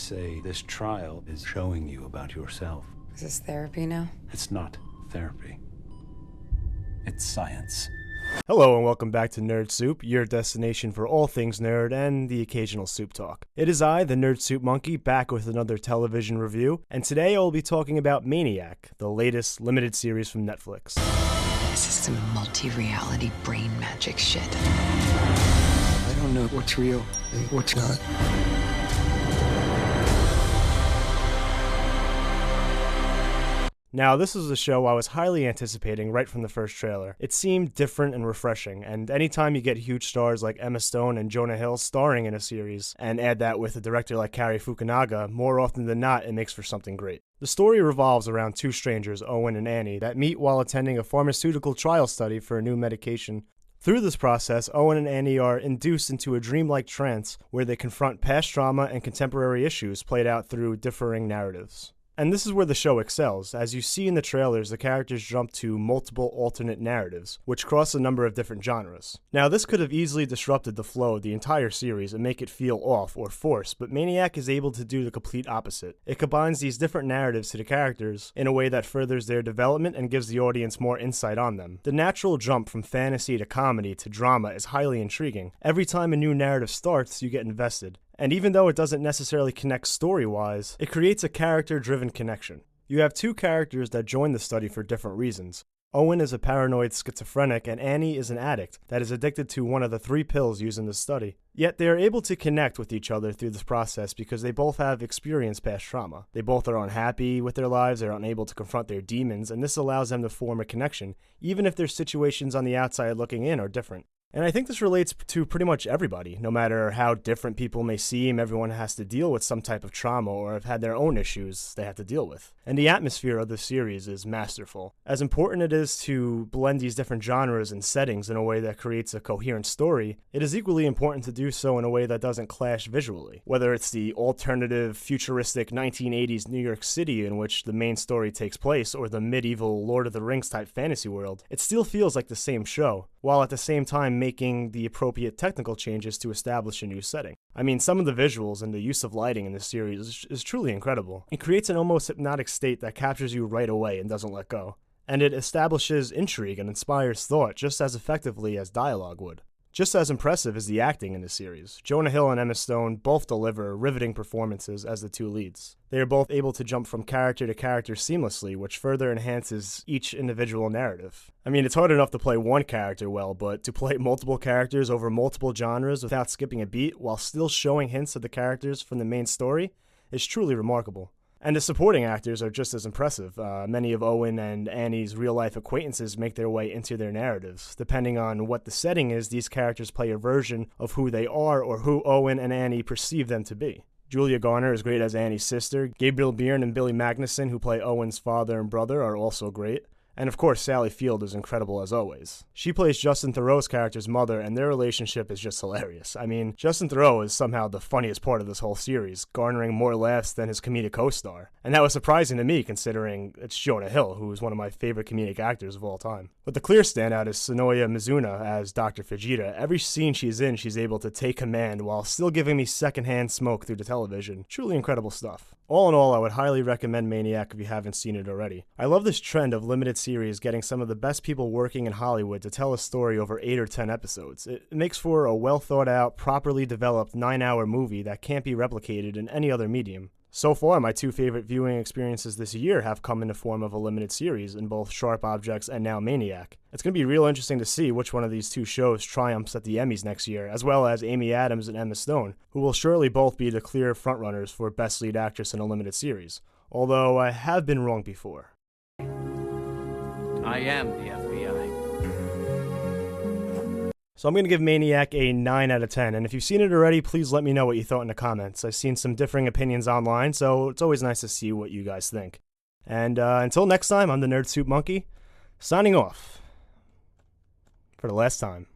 say this trial is showing you about yourself. Is this therapy now? It's not therapy. It's science. Hello and welcome back to Nerd Soup, your destination for all things nerd and the occasional soup talk. It is I, the Nerd Soup Monkey, back with another television review, and today I will be talking about Maniac, the latest limited series from Netflix. This is some multi-reality brain magic shit. I don't know what's real and what's not. Now, this was a show I was highly anticipating right from the first trailer. It seemed different and refreshing, and anytime you get huge stars like Emma Stone and Jonah Hill starring in a series, and add that with a director like Cary Fukunaga, more often than not, it makes for something great. The story revolves around two strangers, Owen and Annie, that meet while attending a pharmaceutical trial study for a new medication. Through this process, Owen and Annie are induced into a dreamlike trance where they confront past trauma and contemporary issues played out through differing narratives. And this is where the show excels. As you see in the trailers, the characters jump to multiple alternate narratives, which cross a number of different genres. Now, this could have easily disrupted the flow of the entire series and make it feel off or forced, but Maniac is able to do the complete opposite. It combines these different narratives to the characters in a way that furthers their development and gives the audience more insight on them. The natural jump from fantasy to comedy to drama is highly intriguing. Every time a new narrative starts, you get invested. And even though it doesn't necessarily connect story-wise, it creates a character-driven connection. You have two characters that join the study for different reasons. Owen is a paranoid schizophrenic, and Annie is an addict that is addicted to one of the 3 pills used in the study. Yet they are able to connect with each other through this process because they both have experienced past trauma. They both are unhappy with their lives, they're unable to confront their demons, and this allows them to form a connection, even if their situations on the outside looking in are different. And I think this relates to pretty much everybody. No matter how different people may seem, everyone has to deal with some type of trauma or have had their own issues they have to deal with. And the atmosphere of this series is masterful. As important it is to blend these different genres and settings in a way that creates a coherent story, it is equally important to do so in a way that doesn't clash visually. Whether it's the alternative, futuristic 1980s New York City in which the main story takes place, or the medieval Lord of the Rings type fantasy world, it still feels like the same show, while at the same time making the appropriate technical changes to establish a new setting. I mean, some of the visuals and the use of lighting in this series is truly incredible. It creates an almost hypnotic state that captures you right away and doesn't let go. And it establishes intrigue and inspires thought just as effectively as dialogue would. Just as impressive is the acting in this series. Jonah Hill and Emma Stone both deliver riveting performances as the two leads. They are both able to jump from character to character seamlessly, which further enhances each individual narrative. I mean, it's hard enough to play one character well, but to play multiple characters over multiple genres without skipping a beat while still showing hints of the characters from the main story is truly remarkable. And the supporting actors are just as impressive. Many of Owen and Annie's real-life acquaintances make their way into their narratives. Depending on what the setting is, these characters play a version of who they are or who Owen and Annie perceive them to be. Julia Garner is great as Annie's sister. Gabriel Byrne and Billy Magnuson, who play Owen's father and brother, are also great. And of course, Sally Field is incredible as always. She plays Justin Theroux's character's mother, and their relationship is just hilarious. I mean, Justin Theroux is somehow the funniest part of this whole series, garnering more laughs than his comedic co-star. And that was surprising to me, considering it's Jonah Hill, who is one of my favorite comedic actors of all time. But the clear standout is Sonoya Mizuna as Dr. Fujita. Every scene she's in, she's able to take command while still giving me secondhand smoke through the television. Truly incredible stuff. All in all, I would highly recommend Maniac if you haven't seen it already. I love this trend of limited series getting some of the best people working in Hollywood to tell a story over 8 or 10 episodes. It makes for a well thought out, properly developed 9-hour movie that can't be replicated in any other medium. So far, my 2 favorite viewing experiences this year have come in the form of a limited series in both Sharp Objects and now Maniac. It's going to be real interesting to see which one of these 2 shows triumphs at the Emmys next year, as well as Amy Adams and Emma Stone, who will surely both be the clear frontrunners for Best Lead Actress in a Limited Series. Although I have been wrong before. I am the FBI. So I'm going to give Maniac a 9 out of 10, and if you've seen it already, please let me know what you thought in the comments. I've seen some differing opinions online, so it's always nice to see what you guys think. And until next time, I'm the Nerd Soup Monkey, signing off for the last time.